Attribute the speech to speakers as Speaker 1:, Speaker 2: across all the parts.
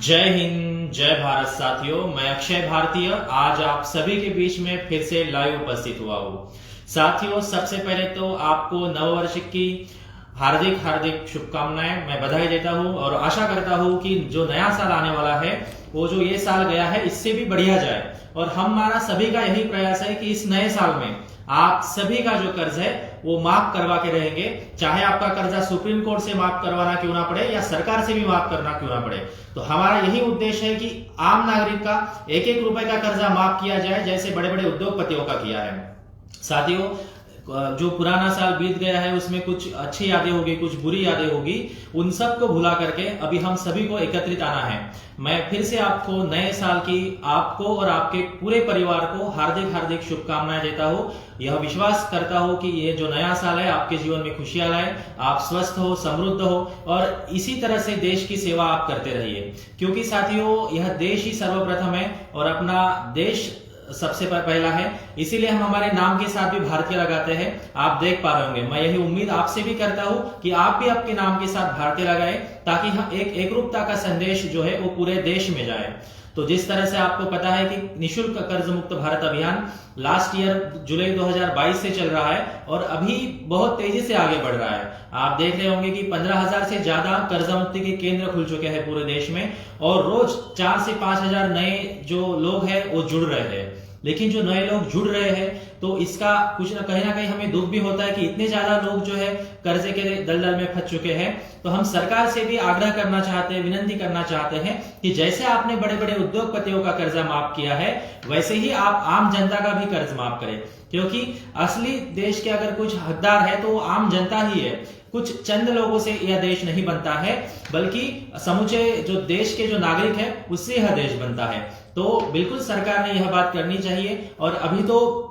Speaker 1: जय हिंद, जय भारत साथियों। मैं अक्षय भारतीय आज आप सभी के बीच में फिर से लाइव उपस्थित हुआ हूँ। साथियों, सबसे पहले तो आपको नववर्ष की हार्दिक हार्दिक शुभकामनाएं मैं बधाई देता हूं और आशा करता हूं कि जो नया साल आने वाला है वो जो ये साल गया है इससे भी बढ़िया जाए। और हमारा सभी का यही प्रयास है कि इस नए साल में आप सभी का जो कर्ज है वो माफ करवा के रहेंगे, चाहे आपका कर्जा सुप्रीम कोर्ट से माफ करवाना क्यों ना पड़े या सरकार से भी माफ करना क्यों ना पड़े। तो हमारा यही उद्देश्य है कि आम नागरिक का एक एक रुपए का कर्जा माफ किया जाए, जैसे बड़े बड़े उद्योगपतियों का किया है। साथियों, जो पुराना साल बीत गया है उसमें कुछ अच्छी यादें होगी, कुछ बुरी यादें होगी, उन सब को भुला करके अभी हम सभी को एकत्रित आना है। मैं फिर से आपको नए साल की आपको और आपके पूरे परिवार को हार्दिक हार्दिक शुभकामनाएं देता हूं। यह विश्वास करता हूं कि ये जो नया साल है आपके जीवन में खुशियां लाए, आप स्वस्थ हो, समृद्ध हो और इसी तरह से देश की सेवा आप करते रहिए, क्योंकि साथियों यह देश ही सर्वप्रथम है और अपना देश सबसे पहला है। इसीलिए हम हमारे नाम के साथ भी भारतीय लगाते हैं। आप देख पा रहे होंगे, मैं यही उम्मीद आपसे भी करता हूं कि आप भी आपके नाम के साथ भारतीय लगाएं, ताकि हम एक एकरूपता का संदेश जो है वो पूरे देश में जाए। तो जिस तरह से आपको पता है कि निशुल्क कर्ज मुक्त भारत अभियान लास्ट ईयर जुलाई 2022 से चल रहा है और अभी बहुत तेजी से आगे बढ़ रहा है। आप देख रहे होंगे कि 15,000 से ज्यादा कर्जा मुक्ति के केंद्र खुल चुके हैं पूरे देश में और रोज 4 से 5,000 नए जो लोग हैं वो जुड़ रहे हैं। लेकिन जो नए लोग जुड़ रहे हैं तो इसका कुछ ना कहीं हमें दुख भी होता है कि इतने ज्यादा लोग जो है कर्जे के दलदल में फंस चुके हैं। तो हम सरकार से भी आग्रह करना चाहते हैं, विनती करना चाहते हैं कि जैसे आपने बड़े बड़े उद्योगपतियों का कर्जा माफ किया है वैसे ही आप आम जनता का भी कर्ज माफ करें, क्योंकि असली देश के अगर कुछ हकदार है तो वो आम जनता ही है। कुछ चंद लोगों से यह देश नहीं बनता है, बल्कि समूचे जो देश के जो नागरिक है उससे यह देश बनता है। तो बिल्कुल सरकार ने यह बात करनी चाहिए। और अभी तो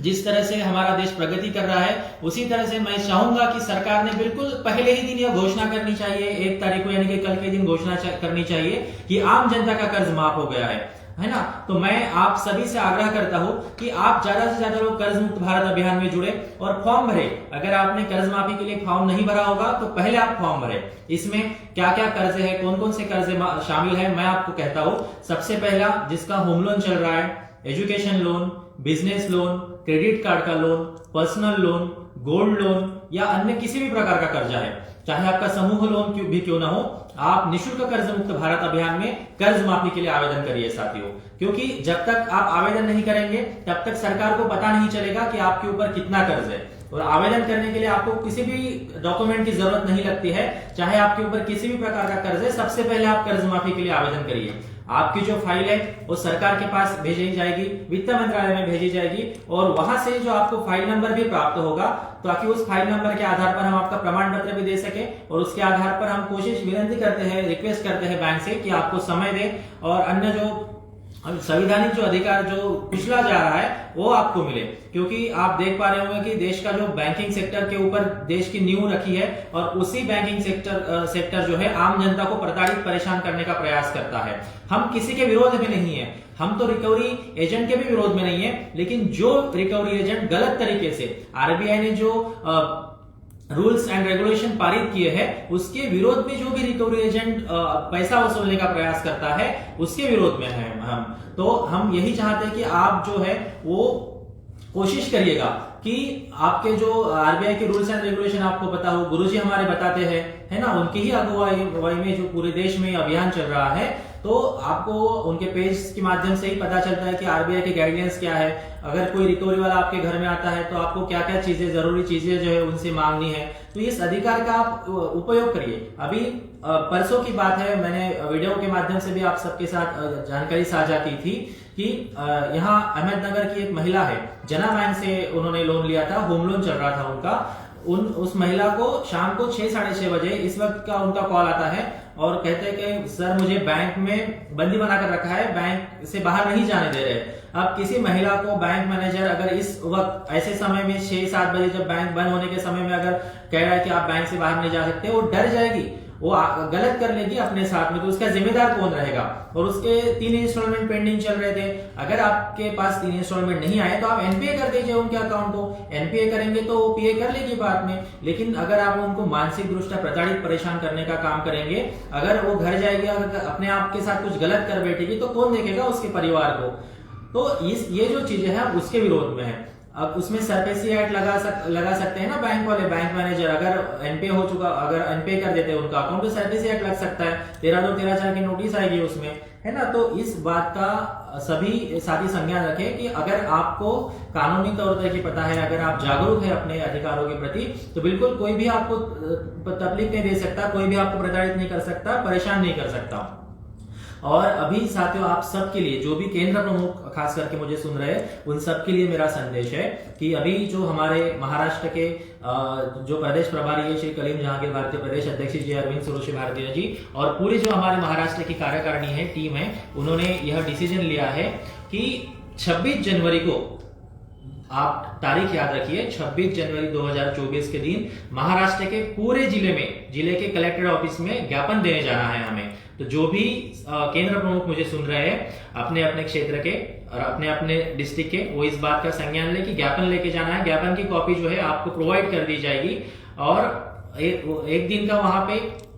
Speaker 1: जिस तरह से हमारा देश प्रगति कर रहा है उसी तरह से मैं चाहूंगा कि सरकार ने बिल्कुल पहले ही दिन यह घोषणा करनी चाहिए, 1 तारीख को यानी कि कल के दिन घोषणा करनी चाहिए कि आम जनता का कर्ज माफ हो गया है ना। तो मैं आप सभी से आग्रह करता हूं कि आप ज्यादा से ज्यादा लोग कर्ज मुक्त भारत अभियान में जुड़े और फॉर्म भरे। अगर आपने कर्ज माफी के लिए फॉर्म नहीं भरा होगा तो पहले आप फॉर्म भरे। इसमें क्या क्या कर्जे है, कौन कौन से कर्जे शामिल है, मैं आपको कहता हूं। सबसे पहला, जिसका होम लोन चल रहा है, education loan, business loan, credit card का loan, personal loan, gold loan या अन्य किसी भी प्रकार का कर्जा है, चाहे आपका समूह लोन भी क्यों ना हो, आप निशुल्क कर्ज मुक्त भारत अभियान में कर्ज माफी के लिए आवेदन करिए साथियों। क्योंकि जब तक आप आवेदन नहीं करेंगे तब तक सरकार को पता नहीं चलेगा कि आपके ऊपर कितना कर्ज है। और आवेदन करने के लिए आपको किसी भी डॉक्यूमेंट की जरूरत नहीं लगती है, चाहे आपके ऊपर किसी भी प्रकार का कर्ज है। सबसे पहले आप कर्ज माफी के लिए आवेदन करिए। आपकी जो फाइल है वो सरकार के पास भेजी जाएगी, वित्त मंत्रालय में भेजी जाएगी और वहां से जो आपको फाइल नंबर भी प्राप्त होगा, ताकि उस फाइल नंबर के आधार पर हम आपका प्रमाण पत्र भी दे सके। और उसके आधार पर हम विनती करते हैं, रिक्वेस्ट करते हैं बैंक से कि आपको समय दे और अन्य जो संवैधानिक जो अधिकार जो पिछला जा रहा है वो आपको मिले। क्योंकि आप देख पा रहे होंगे कि देश का जो बैंकिंग सेक्टर के ऊपर देश की नींव रखी है और उसी बैंकिंग सेक्टर जो है आम जनता को प्रताड़ित परेशान करने का प्रयास करता है। हम किसी के विरोध में नहीं है, हम तो रिकवरी एजेंट के भी विरोध में नहीं है, लेकिन जो रिकवरी एजेंट गलत तरीके से आरबीआई ने जो रूल्स एंड रेगुलेशन पारित किए हैं उसके विरोध में जो भी रिकवरी एजेंट पैसा वसूलने का प्रयास करता है उसके विरोध में है हम। तो हम यही चाहते हैं कि आप जो है वो कोशिश करिएगा कि आपके जो आरबीआई के रूल्स एंड रेगुलेशन आपको पता हो, गुरुजी हमारे बताते हैं, है ना, उनकी ही अगुवाई में जो पूरे देश में अभियान चल रहा है। तो आपको उनके पेज के माध्यम से ही पता चलता है कि आरबीआई की गाइडेंस क्या है। अगर कोई रिकवरी वाला आपके घर में आता है तो आपको क्या क्या चीजें, जरूरी चीजें जो है उनसे मांगनी है। तो इस अधिकार का आप उपयोग करिए। अभी परसों की बात है, मैंने वीडियो के माध्यम से भी आप सबके साथ जानकारी साझा की थी कि यहाँ अहमदनगर की एक महिला है, जना बैंक से उन्होंने लोन लिया था, होम लोन चल रहा था उनका। उस महिला को शाम को 6 साढ़े 6 बजे इस वक्त का उनका कॉल आता है और कहते हैं कि सर मुझे बैंक में बंदी बनाकर रखा है, बैंक से बाहर नहीं जाने दे रहे। अब किसी महिला को बैंक मैनेजर अगर इस वक्त ऐसे समय में 6-7 बजे जब बैंक बंद होने के समय में अगर कह रहा है कि आप बैंक से बाहर नहीं जा सकते, वो डर जाएगी। वो गलत कर लेगी अपने साथ में, तो उसका जिम्मेदार कौन रहेगा? और उसके 3 इंस्टॉलमेंट पेंडिंग चल रहे थे। अगर आपके पास 3 इंस्टॉलमेंट नहीं आए तो आप एनपीए कर दीजिए उनके अकाउंट को। एनपीए करेंगे तो वो पीए कर लेगी बाद में। लेकिन अगर आप उनको मानसिक दृष्टया प्रताड़ित परेशान करने का काम करेंगे, अगर वो घर जाएगी, अगर अपने आप के साथ कुछ गलत कर बैठेगी, तो कौन देखेगा? उसके परिवार को। तो ये जो चीजें हैं उसके विरोध में है। अब उसमें सरपेसी एक्ट लगा सकते हैं ना बैंक वाले, बैंक मैनेजर। अगर एनपीए हो चुका, अगर एनपीए कर देते हैं उनका अकाउंट, तो सरपेसी एक्ट लग सकता है, 13(2) 13(4) की नोटिस आएगी उसमें, है ना। तो इस बात का सभी साथी संज्ञान रखें कि अगर आपको कानूनी तौर पर की पता है, अगर आप जागरूक है अपने अधिकारों के प्रति, तो बिल्कुल कोई भी आपको तकलीफ नहीं दे सकता, कोई भी आपको प्रताड़ित नहीं कर सकता, परेशान नहीं कर सकता। और अभी साथियों, आप सबके लिए, जो भी केंद्र प्रमुख खास करके मुझे सुन रहे हैं, उन सबके लिए मेरा संदेश है कि अभी जो हमारे महाराष्ट्र के जो प्रदेश प्रभारी है श्री कलीम जहांगीर भारतीय, प्रदेश अध्यक्ष जी अरविंद सुरुशी भारतीय जी, और पूरी जो हमारे महाराष्ट्र की कार्यकारिणी है, टीम है, उन्होंने यह डिसीजन लिया है कि 26 जनवरी को, आप तारीख याद रखिए, 26 जनवरी 2024 के दिन महाराष्ट्र के पूरे जिले के कलेक्टर ऑफिस में ज्ञापन देने जाना है हमें। तो जो भी केंद्र प्रमुख मुझे सुन रहे हैं अपने अपने क्षेत्र के और अपने अपने डिस्ट्रिक्ट के, वो इस बात का संज्ञान ले कि ज्ञापन लेके जाना है। ज्ञापन की कॉपी जो है आपको प्रोवाइड कर दी जाएगी, और एक दिन का वहां पे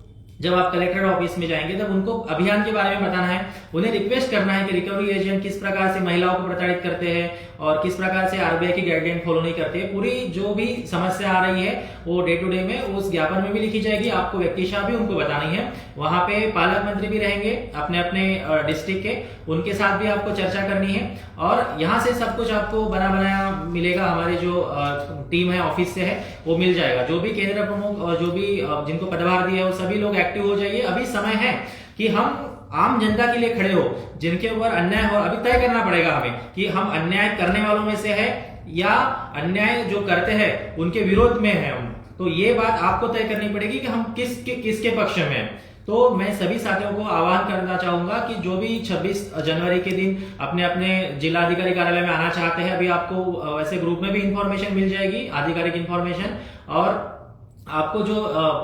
Speaker 1: जब आप कलेक्टर ऑफिस में जाएंगे तब उनको अभियान के बारे में बताना है। उन्हें रिक्वेस्ट करना है कि रिकवरी एजेंट किस प्रकार से महिलाओं को प्रताड़ित करते हैं और किस प्रकार से आरबीआई की गाइडलाइन फॉलो नहीं करते हैं। पूरी जो भी समस्या आ रही है वो डे टू डे में उस ज्ञापन में भी लिखी जाएगी, आपको व्यक्तिशः भी उनको बतानी है। वहां पे पालक मंत्री भी रहेंगे अपने अपने डिस्ट्रिक्ट के, उनके साथ भी आपको चर्चा करनी है। और यहाँ से सब कुछ आपको बना बनाया मिलेगा, हमारी जो टीम है ऑफिस से है वो मिल जाएगा। जो भी केंद्र प्रमुख और जो भी जिनको पदभार दिया है वो सभी लोग एक्टिव हो जाइए। अभी समय है कि हम आम जनता के लिए खड़े हो, जिनके ऊपर अन्याय हो। अभी तय करना पड़ेगा हमें कि हम अन्याय करने वालों में से है या अन्याय जो करते हैं उनके विरोध में है हम। तो ये बात आपको तय करनी पड़ेगी कि हम किसके पक्ष में हैं। तो मैं सभी साथियों को आह्वान करना चाहूंगा कि जो भी 26 जनवरी के दिन अपने अपने जिलाधिकारी कार्यालय में आना चाहते हैं, अभी आपको वैसे ग्रुप में भी इंफॉर्मेशन मिल जाएगी, आधिकारिक इंफॉर्मेशन, और आपको जो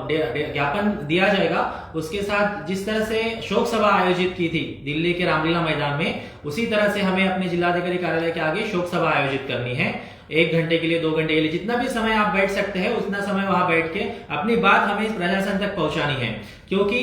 Speaker 1: ज्ञापन दिया जाएगा उसके साथ जिस तरह से शोक सभा आयोजित की थी दिल्ली के रामलीला मैदान में, उसी तरह से हमें अपने जिलाधिकारी कार्यालय के आगे शोक सभा आयोजित करनी है। 1 घंटे के लिए, 2 घंटे के लिए, जितना भी समय आप बैठ सकते हैं उतना समय वहां बैठ के अपनी बात हमें प्रशासन तक पहुंचानी है। क्योंकि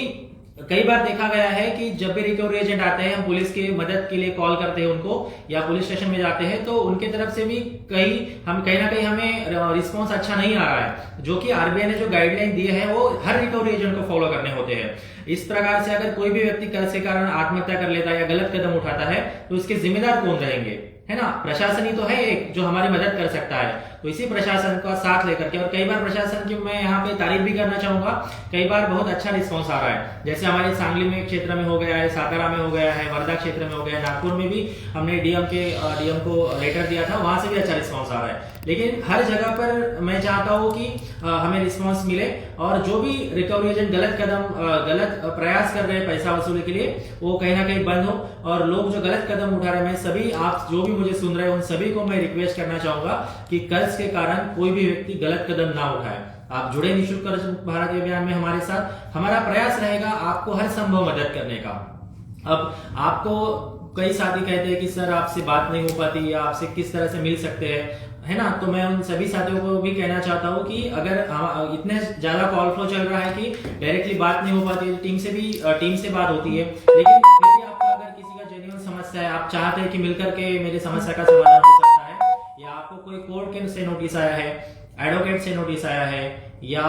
Speaker 1: कई बार देखा गया है कि जब भी रिकवरी एजेंट आते हैं, हम पुलिस की मदद के लिए कॉल करते हैं उनको या पुलिस स्टेशन में जाते हैं, तो उनके तरफ से भी कहीं ना कहीं हमें रिस्पांस अच्छा नहीं आ रहा है। जो कि आरबीआई ने जो गाइडलाइन दी है वो हर रिकवरी एजेंट को फॉलो करने होते हैं। इस प्रकार से अगर कोई भी व्यक्ति कर्ज के कारण आत्महत्या कर लेता है या गलत कदम उठाता है तो उसके जिम्मेदार कौन रहेंगे, है ना? प्रशासन ही तो है एक जो हमारी मदद कर सकता है। तो इसी प्रशासन का साथ लेकर के, और कई बार प्रशासन की मैं यहाँ पे तारीफ भी करना चाहूंगा, कई बार बहुत अच्छा रिस्पांस आ रहा है। जैसे हमारे सांगली में क्षेत्र में हो गया है, सातारा में हो गया है, वर्धा क्षेत्र में हो गया है, नागपुर में भी हमने डीएम को लेटर दिया था, वहां से भी अच्छा रिस्पांस आ रहा है। लेकिन हर जगह पर मैं चाहता हूँ कि हमें रिस्पांस मिले, और जो भी रिकवरी एजेंट गलत प्रयास कर रहे हैं पैसा वसूली के लिए, वो कहीं ना कहीं बंद हो। और लोग जो गलत कदम उठा रहे हैं, मैं सभी आप जो भी मुझे सुन रहे हैं उन सभी को मैं रिक्वेस्ट करना चाहूंगा कि कर्ज के कारण कोई भी व्यक्ति गलत कदम ना उठाए। आप जुड़े निःशुल्क कर्ज मुक्त भारत अभियान में हमारे साथ। हमारा प्रयास रहेगा आपको हर संभव मदद करने का। अब आपको कई साथी कहते हैं कि सर आपसे बात नहीं हो पाती या आपसे किस तरह से मिल सकते हैं, है ना? तो मैं उन सभी साथियों को भी कहना चाहता हूँ कि अगर इतने ज्यादा कॉल फ्लो चल रहा है कि डायरेक्टली बात नहीं हो पाती, टीम से बात होती है, लेकिन फिर भी आपको अगर किसी का जेन्युइन समस्या है, आप चाहते हैं कि मिलकर के मेरी समस्या का समाधान हो सकता है, या आपको कोई कोर्ट के से नोटिस आया है, एडवोकेट से नोटिस आया है या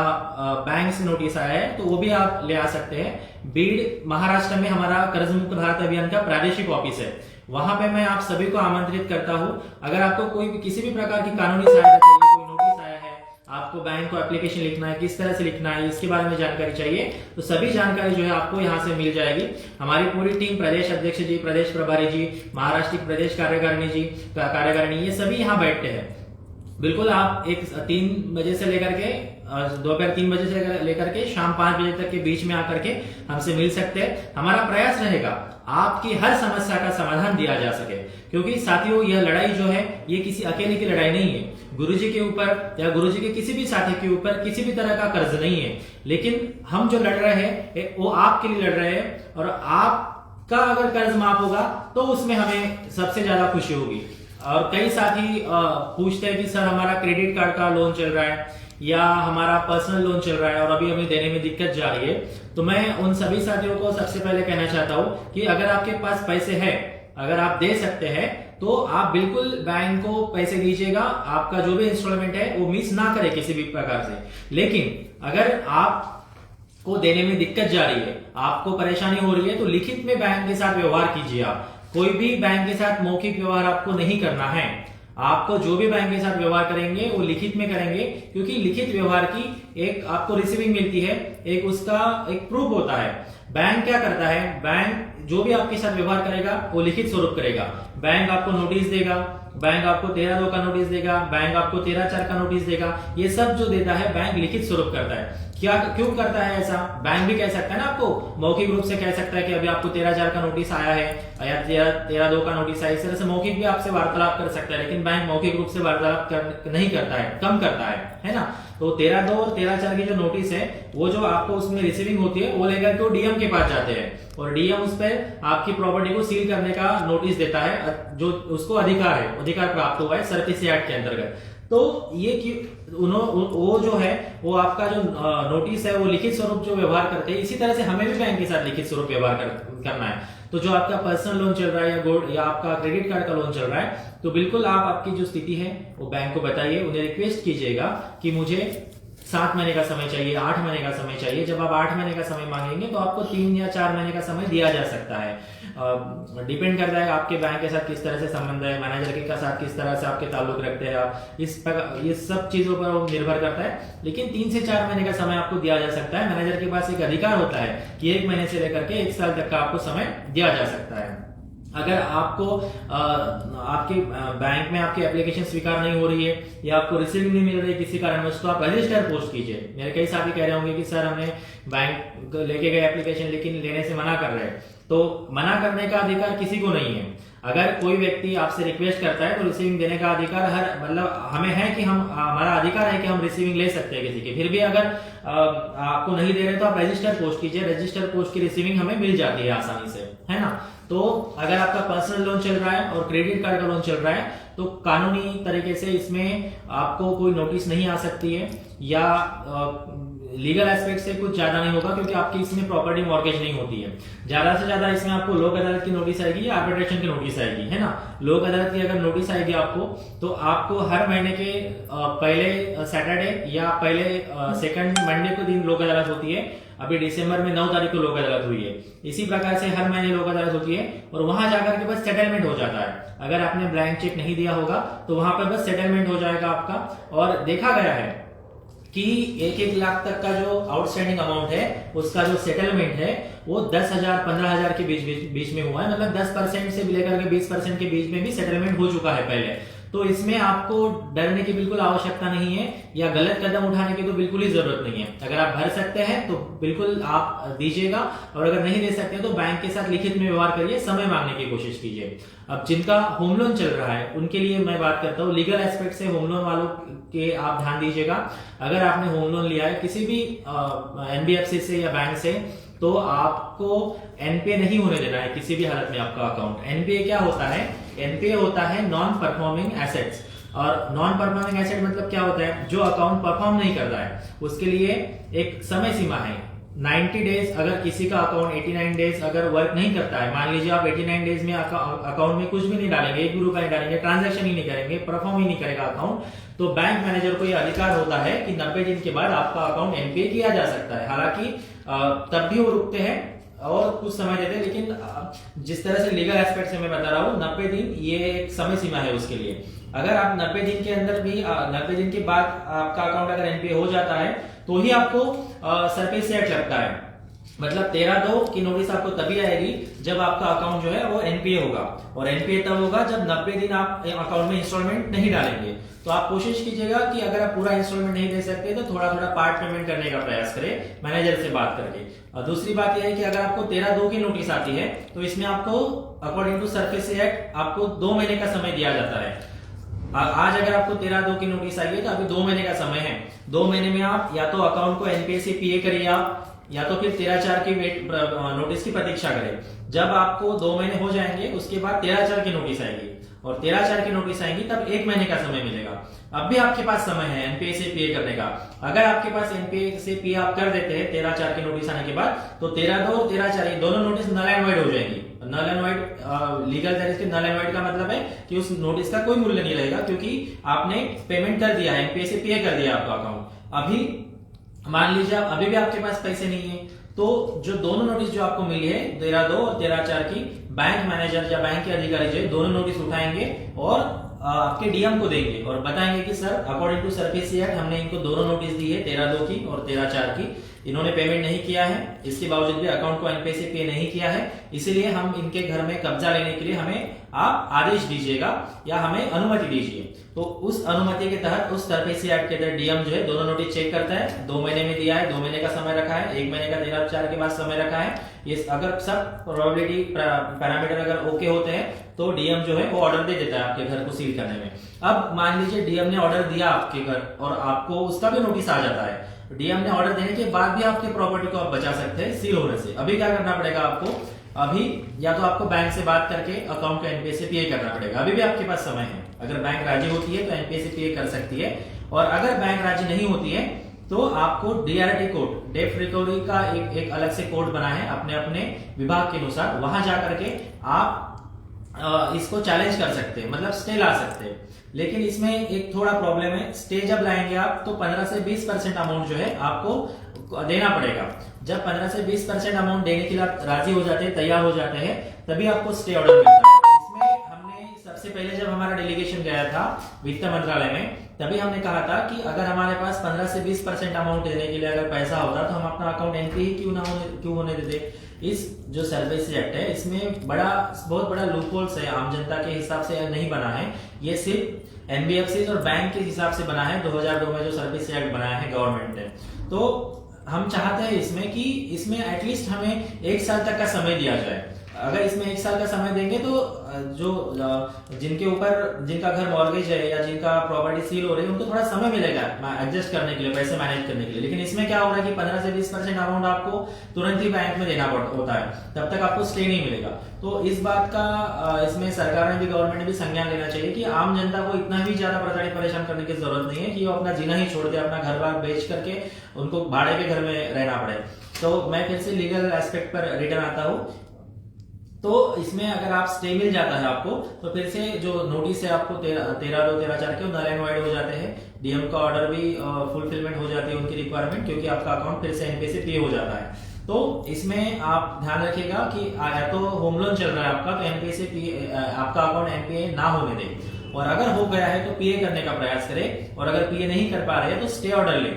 Speaker 1: बैंक से नोटिस आया है, तो वो भी आप ले आ सकते हैं। बीड महाराष्ट्र में हमारा कर्ज मुक्त भारत अभियान का प्रादेशिक ऑफिस है, वहां पे मैं आप सभी को आमंत्रित करता हूं। अगर आपको कोई भी किसी भी प्रकार की कानूनी सहायता चाहिए, कोई नोटिस आया है, आपको बैंक को एप्लीकेशन लिखना है, किस तरह से लिखना है, इसके बारे में जानकारी चाहिए, तो सभी जानकारी जो है आपको यहाँ से मिल जाएगी। हमारी पूरी टीम, प्रदेश अध्यक्ष जी, प्रदेश प्रभारी जी, महाराष्ट्र प्रदेश कार्यकारिणी, ये सभी यहाँ बैठते हैं। बिल्कुल आप 3 बजे से लेकर के दोपहर 3 बजे से लेकर के शाम 5 बजे तक के बीच में आकर के हमसे मिल सकते हैं। हमारा प्रयास रहेगा आपकी हर समस्या का समाधान दिया जा सके, क्योंकि साथियों यह लड़ाई जो है ये किसी अकेले की लड़ाई नहीं है। गुरुजी के ऊपर या गुरुजी के किसी भी साथी के ऊपर किसी भी तरह का कर्ज नहीं है, लेकिन हम जो लड़ रहे हैं वो आपके लिए लड़ रहे हैं, और आपका अगर कर्ज माफ होगा तो उसमें हमें सबसे ज्यादा खुशी होगी। और कई साथी पूछते हैं कि सर हमारा क्रेडिट कार्ड का लोन चल रहा है या हमारा पर्सनल लोन चल रहा है और अभी हमें देने में दिक्कत जा रही है। तो मैं उन सभी साथियों को सबसे पहले कहना चाहता हूं कि अगर आपके पास पैसे हैं, अगर आप दे सकते हैं, तो आप बिल्कुल बैंक को पैसे दीजिएगा। आपका जो भी इंस्टॉलमेंट है वो मिस ना करे किसी भी प्रकार से। लेकिन अगर आप को देने में दिक्कत जा रही है, आपको परेशानी हो रही है, तो लिखित में बैंक के साथ व्यवहार कीजिए। आप कोई भी बैंक के साथ मौखिक व्यवहार आपको नहीं करना है। आपको जो भी बैंक के साथ व्यवहार करेंगे वो लिखित में करेंगे, क्योंकि लिखित व्यवहार की एक आपको रिसीविंग मिलती है, एक उसका एक प्रूफ होता है। बैंक क्या करता है, बैंक जो भी आपके साथ व्यवहार करेगा वो लिखित स्वरूप करेगा। बैंक आपको नोटिस देगा, बैंक आपको 13/2 का नोटिस देगा, बैंक आपको 13/4 का नोटिस देगा। ये सब जो देता है बैंक लिखित स्वरूप करता है। क्या क्यों करता है ऐसा? बैंक भी कह सकता है ना, आपको मौखिक रूप से कह सकता है कि अभी आपको 13/4 का नोटिस आया है या 13/2 का नोटिस आया। इस तरह से मौखिक भी आपसे वार्तालाप कर सकता है, लेकिन बैंक मौखिक रूप से वार्तालाप नहीं करता है, कम करता है ना। तो 13/2 और 13/4 की जो नोटिस है वो जो आपको उसमें रिसीविंग होती है वो लेकर के डीएम के पास जाते हैं, और डीएम उस पर आपकी प्रॉपर्टी को सील करने का नोटिस देता है, जो उसको अधिकार प्राप्त हुआ है सर्फेसी एक्ट के अंतर्गत। तो ये कि वो जो है वो आपका जो नोटिस है वो लिखित स्वरूप जो व्यवहार करते हैं, इसी तरह से हमें भी बैंक के साथ लिखित स्वरूप व्यवहार करना है। तो जो आपका पर्सनल लोन चल रहा है या गोल्ड या आपका क्रेडिट कार्ड का लोन चल रहा है, तो बिल्कुल आप आपकी जो स्थिति है वो बैंक को बताइए, उन्हें रिक्वेस्ट कीजिएगा कि मुझे 7 महीने का समय चाहिए, 8 महीने का समय चाहिए। जब आप 8 महीने का समय मांगेंगे तो आपको 3 या 4 महीने का समय दिया जा सकता है। डिपेंड करता है आपके बैंक के साथ किस तरह से संबंध है, मैनेजर के साथ किस तरह से आपके ताल्लुक रखते हैं आप, ये सब चीजों पर वो निर्भर करता है। लेकिन 3 से 4 महीने का समय आपको दिया जा सकता है। मैनेजर के पास एक अधिकार होता है कि 1 महीने से लेकर के 1 साल तक का आपको समय दिया जा सकता है। अगर आपको आपके बैंक में आपकी एप्लीकेशन स्वीकार नहीं हो रही है या आपको रिसीविंग नहीं मिल रही है किसी कारणवश, तो आप रजिस्टर पोस्ट कीजिए। मेरे कई साथी कह रहे होंगे कि सर हमने बैंक लेके गए एप्लीकेशन लेकिन लेने से मना कर रहे हैं। तो मना करने का अधिकार किसी को नहीं है। अगर कोई व्यक्ति आपसे रिक्वेस्ट करता है तो रिसीविंग देने का अधिकार मतलब हमें है कि हमारा अधिकार है कि हम रिसीविंग ले सकते हैं किसी की। फिर भी अगर आपको नहीं दे रहे तो आप रजिस्टर पोस्ट कीजिए। रजिस्टर पोस्ट की रिसीविंग हमें मिल जाती है आसानी से, है ना। तो अगर आपका पर्सनल लोन चल रहा है और क्रेडिट कार्ड का लोन चल रहा है तो कानूनी तरीके से इसमें आपको कोई नोटिस नहीं आ सकती है, या लीगल एस्पेक्ट से कुछ ज्यादा नहीं होगा, क्योंकि आपकी इसमें प्रॉपर्टी मॉर्गेज नहीं होती है। ज्यादा से ज्यादा इसमें आपको लोक अदालत की नोटिस आएगी या आर्बिट्रेशन की नोटिस आएगी, है ना। लोक अदालत की अगर नोटिस आएगी आपको, तो आपको हर महीने के पहले सैटरडे या पहले सेकंड मंडे को दिन लोक अदालत होती है। अभी दिसंबर में 9 तारीख को लोक अदालत हुई है। इसी प्रकार से हर महीने लोक अदालत होती है और वहां जाकर के बस सेटलमेंट हो जाता है। अगर आपने ब्लैंक चेक नहीं दिया होगा तो वहां पर बस सेटलमेंट हो जाएगा आपका। और देखा गया है कि 1-1 लाख तक का जो आउटस्टैंडिंग अमाउंट है उसका जो सेटलमेंट है वो 10,000 15,000 के बीच में हुआ है। मतलब 10% से लेकर के 20% के बीच में भी सेटलमेंट हो चुका है पहले। तो इसमें आपको डरने की बिल्कुल आवश्यकता नहीं है, या गलत कदम उठाने की तो बिल्कुल ही जरूरत नहीं है। अगर आप भर सकते हैं तो बिल्कुल आप दीजिएगा, और अगर नहीं दे सकते तो बैंक के साथ लिखित में व्यवहार करिए, समय मांगने की कोशिश कीजिए। अब जिनका होम लोन चल रहा है उनके लिए मैं बात करता हूँ। लीगल एस्पेक्ट से होम लोन वालों के आप ध्यान दीजिएगा। अगर आपने होम लोन लिया है किसी भी एनबीएफसी से या बैंक से, तो आपको एनपीए नहीं होने देना है किसी भी हालत में आपका अकाउंट। एनपीए क्या होता है? एनपीए होता है नॉन परफॉर्मिंग एसेट्स। और नॉन परफॉर्मिंग एसेट मतलब क्या होता है? जो अकाउंट परफॉर्म नहीं करता है उसके लिए एक समय सीमा है 90 डेज। अगर किसी का अकाउंट 89 डेज अगर वर्क नहीं करता है, मान लीजिए आप 89 डेज में अकाउंट में कुछ भी नहीं डालेंगे, 1 रुपया नहीं डालेंगे, ट्रांजैक्शन ही नहीं करेंगे, परफॉर्म ही नहीं करेगा अकाउंट, तो बैंक मैनेजर को यह अधिकार होता है कि 90 दिन के बाद आपका अकाउंट एनपीए किया जा सकता है। हालांकि तब भी वो रुकते हैं और कुछ समय देते हैं, लेकिन जिस तरह से लीगल एस्पेक्ट से मैं बता रहा हूँ 90 दिन ये एक समय सीमा है उसके लिए। अगर आप 90 दिन के अंदर भी 90 दिन के बाद आपका अकाउंट अगर एनपीए हो जाता है तो ही आपको सरफेस एक्ट लगता है। मतलब 13/2 की नोटिस आपको तभी आएगी जब आपका अकाउंट जो है वो एनपीए होगा, और एनपीए तब होगा जब 90 दिन आप अकाउंट में इंस्टॉलमेंट नहीं डालेंगे। तो आप कोशिश कीजिएगा कि अगर आप पूरा इंस्टॉलमेंट नहीं दे सकते तो थोड़ा थोड़ा पार्ट पेमेंट करने का प्रयास करें मैनेजर से बात करके। और दूसरी बात यह है कि अगर आपको 13/2 की नोटिस आती है तो इसमें आपको अकॉर्डिंग टू सरफेसी एक्ट आपको 2 महीने का समय दिया जाता है। आज अगर आपको 13/2 की नोटिस आई है तो अभी 2 महीने का समय है। 2 महीने में आप या तो अकाउंट को एनपीए से पीए करिए आप, या तो फिर 13/4 की नोटिस की प्रतीक्षा करें। जब आपको 2 महीने हो जाएंगे उसके बाद 13/4 की नोटिस आएगी, और 13/4 की नोटिस आएंगी तब 1 महीने का समय मिलेगा। अब भी आपके पास समय है एनपीए से पीए करने का। अगर आपके पास एनपीए से पीए आप कर देते हैं 13/4 की नोटिस आने के बाद, तो 13/2 और 13/4 ये दोनों नोटिस नल एंड वॉइड हो जाएंगी। नल एंड वॉइड लीगल तरीके से नल एंड वॉइड का मतलब है कि उस नोटिस का कोई मूल्य नहीं रहेगा, क्योंकि आपने पेमेंट कर दिया है, एनपीए से पीए कर दिया आपका अकाउंट। अभी मान लीजिए अभी भी आपके पास पैसे नहीं है, तो जो दोनों नोटिस जो आपको मिली है 13/2 और 13/4 की, बैंक मैनेजर या बैंक के अधिकारी जो दोनों नोटिस उठाएंगे और आपके डीएम को देंगे और बताएंगे कि sir according to SARFAESI act हमने इनको दोनों नोटिस दी है 13/2 की और 13/4 की, इन्होंने पेमेंट नहीं किया है, इसके बावजूद भी अकाउंट को एनपीए से पे नहीं किया है, इसीलिए हम इनके घर में कब्जा लेने के लिए हमें आप आदेश दीजिएगा या हमें अनुमति दीजिए। तो उस अनुमति के तहत उस सरफेसी एक्ट के तहत डीएम जो है दोनों नोटिस चेक करता है। 2 महीने में दिया है, 2 महीने का समय रखा है, 1 महीने का 13/4 के बाद समय रखा है। ये अगर सब प्रोबेबिलिटी पैरामीटर अगर ओके होते हैं तो डीएम जो है वो ऑर्डर दे देता है आपके घर को सील करने में। अब मान लीजिए डीएम ने ऑर्डर दिया आपके घर और आपको उसका भी नोटिस आ जाता है। डीएम ने ऑर्डर देने के बाद भी आपके प्रॉपर्टी को आप बचा सकते हैं सील होने से। अभी क्या करना पड़ेगा आपको, अभी या तो आपको बैंक से बात करके अकाउंट को एनपीए से पीए करना पड़ेगा। अभी भी आपके पास समय है, अगर बैंक राजी होती है तो एनपीए से पीए कर सकती है, और अगर बैंक राजी नहीं होती है तो आपको डीआरटी कोड, डेट रिकवरी का एक अलग से कोड बना है अपने अपने विभाग के अनुसार, वहां जाकर के आप इसको चैलेंज कर सकते हैं, मतलब स्टे ला सकते हैं। लेकिन इसमें एक थोड़ा प्रॉब्लम है, स्टे जब लाएंगे आप तो 15 से 20% अमाउंट जो है आपको देना पड़ेगा। जब 15 से 20% अमाउंट देने के लिए आप राजी हो जाते हैं, तैयार हो जाते हैं, तभी आपको स्टे ऑर्डर मिलता है। इसमें हमने सबसे पहले जब हमारा डेलीगेशन गया था वित्त मंत्रालय में, तभी हमने कहा था कि अगर हमारे पास 15 से 20% अमाउंट देने के लिए अगर पैसा होता तो हम अपना अकाउंट एंट्री ही क्यों होने देते। इस जो सर्विस एक्ट है इसमें बहुत बड़ा लूपहोल्स है, आम जनता के हिसाब से नहीं बना है, ये सिर्फ एनबीएफसी और बैंक के हिसाब से बना है। 2002 में जो सर्विस एक्ट बनाया है गवर्नमेंट ने, तो हम चाहते हैं इसमें कि इसमें एटलीस्ट हमें 1 साल तक का समय दिया जाए। अगर इसमें 1 साल का समय देंगे तो जो जिनका घर मॉर्गेज है या जिनका प्रॉपर्टी सील हो रही है उनको थोड़ा समय मिलेगा एडजस्ट करने के लिए, पैसे मैनेज करने के लिए। लेकिन इसमें क्या हो रहा है कि 15 से 20% अमाउंट आपको तुरंत ही बैंक में देना होता है, तब तक आपको स्टे नहीं मिलेगा। तो इस बात का इसमें सरकार ने भी, गवर्नमेंट ने भी संज्ञान लेना चाहिए कि आम जनता को इतना भी ज्यादा परेशान करने की जरूरत नहीं है कि वो अपना जीना ही छोड़ दे, अपना घर बार बेच करके उनको भाड़े के घर में रहना पड़े। तो मैं फिर से लीगल एस्पेक्ट पर रिटर्न आता हूँ। तो इसमें अगर आप स्टे मिल जाता है आपको, तो फिर से जो नोटिस है आपको 13/2 13/4 के नल एंड वॉइड हो जाते हैं। डीएम का ऑर्डर भी फुलफिलमेंट हो जाती है उनकी रिक्वायरमेंट, क्योंकि आपका अकाउंट फिर से एनपीए से पीए हो जाता है। तो इसमें आप ध्यान रखिएगा कि या तो होम लोन चल रहा है आपका, तो एनपीए से पीए आपका अकाउंट एनपीए ना होने दे, और अगर हो गया है तो पीए करने का प्रयास करें, और अगर पीए नहीं कर पा रहे हैं तो स्टे ऑर्डर ले।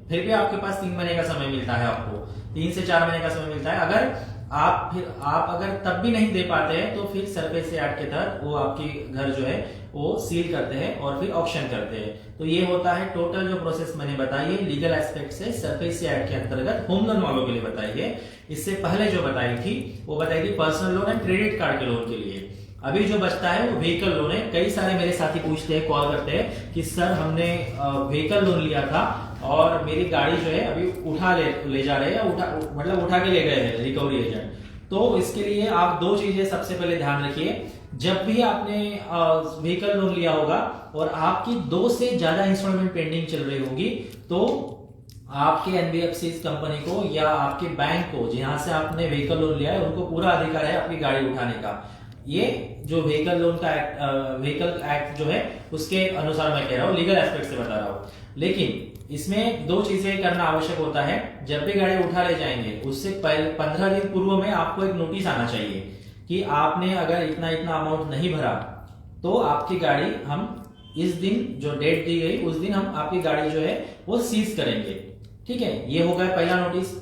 Speaker 1: फिर भी आपके पास 3 महीने का समय मिलता है, आपको 3 से 4 महीने का समय मिलता है। अगर आप अगर तब भी नहीं दे पाते हैं तो फिर सरफेसी एक्ट के तहत वो आपकी घर जो है वो सील करते हैं और फिर ऑक्शन करते हैं। तो ये होता है टोटल जो प्रोसेस मैंने बताई है लीगल एस्पेक्ट से सरफेसी एक्ट के अंतर्गत होम लोन वालों के लिए बताई है। इससे पहले जो बताई थी वो बताई थी personal loan and credit card के लोन के लिए। अभी जो बचता है वो व्हीकल लोन है। कई सारे मेरे साथी पूछते हैं, कॉल करते हैं कि सर हमने व्हीकल लोन लिया था और मेरी गाड़ी जो है अभी उठा ले जा रहे हैं, मतलब उठा के ले गए हैं रिकवरी एजेंट। तो इसके लिए आप 2 चीजें सबसे पहले ध्यान रखिए। जब भी आपने व्हीकल लोन लिया होगा और आपकी 2 से ज्यादा इंस्टॉलमेंट पेंडिंग चल रही होगी, तो आपके एनबीएफसी कंपनी को या आपके बैंक को जहां से आपने व्हीकल लोन लिया है उनको पूरा अधिकार है आपकी गाड़ी उठाने का। ये जो व्हीकल लोन का व्हीकल एक्ट जो है उसके अनुसार मैं कह रहा हूँ, लीगल एस्पेक्ट से बता रहा हूँ। लेकिन इसमें 2 चीजें करना आवश्यक होता है। जब भी गाड़ी उठा ले जाएंगे उससे पहले 15 दिन पूर्व में आपको एक नोटिस आना चाहिए कि आपने अगर इतना अमाउंट नहीं भरा तो आपकी गाड़ी हम इस दिन जो डेट दी गई उस दिन हम आपकी गाड़ी जो है वो सीज करेंगे। ठीक है, ये हो गया पहला नोटिस।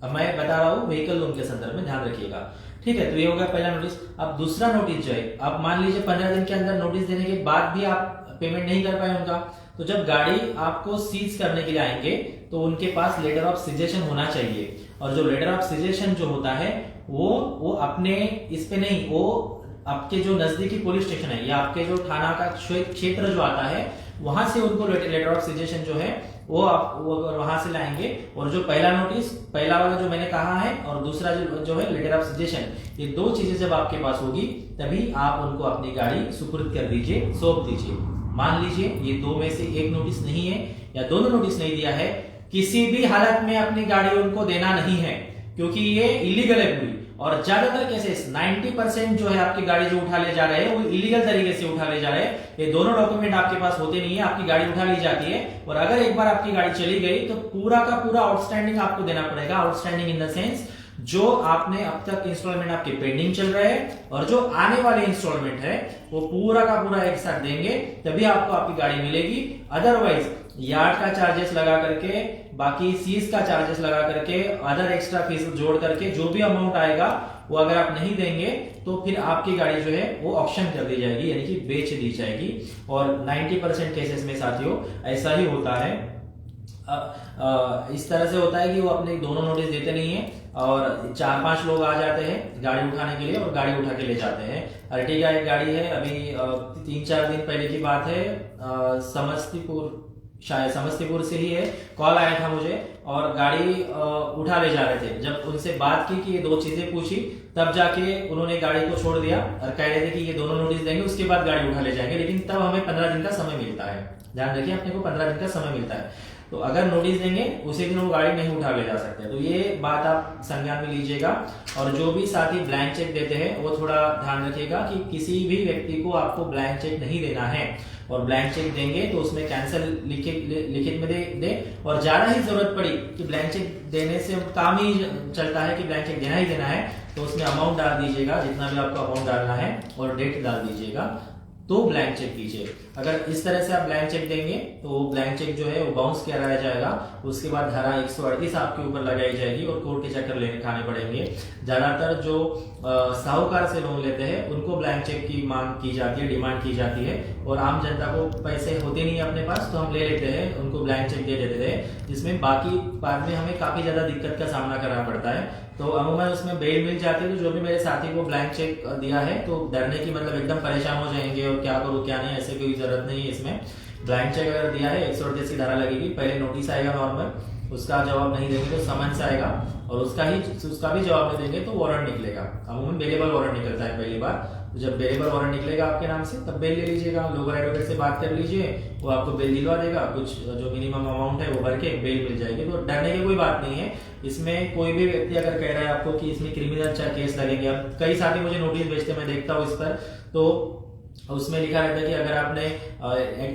Speaker 1: अब मैं बता रहा हूँ व्हीकल लोन के संदर्भ में, ध्यान रखिएगा। ठीक है, तो ये हो गया पहला नोटिस। अब दूसरा नोटिस जो है, अब मान लीजिए 15 दिन के अंदर नोटिस देने के बाद भी आप पेमेंट नहीं कर पाए उनका, तो जब गाड़ी आपको सीज करने के लिए आएंगे तो उनके पास लेटर ऑफ सीजेशन होना चाहिए। और जो लेटर ऑफ सीजेशन जो होता है वो अपने इस पे नहीं, वो आपके जो नजदीकी पुलिस स्टेशन है या आपके जो थाना का क्षेत्र जो आता है वहां से उनको लेटर ऑफ सजेशन जो है वो वहां से लाएंगे। और जो पहला नोटिस, पहला वाला जो मैंने कहा है, और दूसरा जो है लेटर ऑफ सजेशन, ये दो चीजें जब आपके पास होगी तभी आप उनको अपनी गाड़ी सुपुर्द कर दीजिए, सौंप दीजिए। मान लीजिए ये दो में से एक नोटिस नहीं है या दोनों नोटिस नहीं दिया है, किसी भी हालत में अपनी गाड़ी उनको देना नहीं है, क्योंकि ये इलीगल है पूरी। और ज्यादातर केसेस 90% जो है आपकी गाड़ी जो उठा ले जा रहे हैं वो इलीगल तरीके से उठा ले जा रहे हैं। ये दोनों डॉक्यूमेंट आपके पास होते नहीं है, आपकी गाड़ी उठा ली जाती है और अगर एक बार आपकी गाड़ी चली गई तो पूरा का पूरा आउटस्टैंडिंग आपको देना पड़ेगा। आउटस्टैंडिंग इन द सेंस जो आपने अब तक इंस्टॉलमेंट आपके पेंडिंग चल रहे हैं और जो आने वाले इंस्टॉलमेंट है वो पूरा का पूरा एक साथ देंगे, तभी आपको आपकी गाड़ी मिलेगी। अदरवाइज यार्ड का चार्जेस लगा करके, बाकी सीज का चार्जेस लगा करके, अदर एक्स्ट्रा फीस जोड़ करके जो भी अमाउंट आएगा वो अगर आप नहीं देंगे तो फिर आपकी गाड़ी जो है वो ऑक्शन कर दी जाएगी, यानी कि बेच दी जाएगी। और 90% केसेस में साथियों ऐसा ही होता है। इस तरह से होता है कि वो अपने दोनों नोटिस देते नहीं है और 4-5 लोग आ जाते हैं गाड़ी उठाने के लिए और गाड़ी उठा के ले जाते हैं। अर्टिगा एक गाड़ी है, अभी 3-4 दिन पहले की बात है, समस्तीपुर, शायद समस्तीपुर से ही है, कॉल आया था मुझे और गाड़ी उठा ले जा रहे थे। जब उनसे बात की कि ये दो चीजें पूछी तब जाके उन्होंने गाड़ी को छोड़ दिया और कह रहे थे कि ये दोनों नोटिस देंगे उसके बाद गाड़ी उठा ले जाएंगे, लेकिन तब हमें 15 दिन का समय मिलता है। ध्यान रखिए, अपने को 15 दिन का समय मिलता है, तो अगर नोटिस देंगे उसी दिन वो गाड़ी नहीं उठा ले जा सकते। तो ये बात आप संज्ञान में लीजिएगा। और जो भी साथी ब्लैंक चेक देते हैं वो थोड़ा ध्यान रखिएगा कि किसी भी व्यक्ति को आपको ब्लैंक चेक नहीं देना है, और ब्लैंक चेक देंगे तो उसमें कैंसिल लिखित में दे। और ज्यादा ही जरूरत पड़ी कि ब्लैंक चेक देने से काम ही चलता है कि ब्लैंक चेक देना ही देना है, तो उसमें अमाउंट डाल दीजिएगा, जितना भी आपको अमाउंट डालना है, और डेट डाल दीजिएगा, तो ब्लैंक चेक दीजिए। अगर इस तरह से आप ब्लैंक चेक देंगे तो वो ब्लैंक चेक जो है वो बाउंस कराया जाएगा, उसके बाद धारा 138 आपके ऊपर लगाई जाएगी और कोर्ट के चक्कर लेने खाने पड़ेंगे। ज्यादातर जो साहूकार से लोन लेते हैं उनको ब्लैंक चेक की मांग की जाती है, डिमांड की जाती है, और आम जनता को पैसे होते नहीं है अपने पास तो हम ले लेते हैं, उनको ब्लैंक चेक दे देते हैं, जिसमें बाकी बाद में हमें काफी ज्यादा दिक्कत का सामना करना पड़ता है। तो अमूमन उसमें बेल मिल जाती है। तो जो भी मेरे साथी को ब्लैंक चेक दिया है तो डरने की मतलब एकदम परेशान हो जाएंगे और क्या करूं क्या नहीं, ऐसे कोई जरूरत नहीं है। इसमें ब्लैंक चेक अगर दिया है 138 की धारा लगेगी, पहले नोटिस आएगा नॉर्मल, उसका जवाब नहीं देंगे तो समन्स आएगा, और उसका भी जवाब नहीं देंगे तो वारंट निकलेगा। अमूमन बेलेबल वारंट निकलता है पहली बार, तो जब बेलेबल वारंट निकलेगा आपके नाम से तब बेल ले लीजिएगा, लोकल एडवोकेट से बात कर लीजिए, वो आपको बेल दिलवा देगा, कुछ जो मिनिमम अमाउंट है वो भर के बेल मिल जाएगी। तो डरने की कोई बात नहीं है। इसमें कोई भी व्यक्ति अगर कह रहा है आपको कि इसमें क्रिमिनल केस लगेंगे, अब कई साथी मुझे नोटिस भेजते मैं देखता हूँ इस पर, तो उसमें लिखा रहता है कि अगर आपने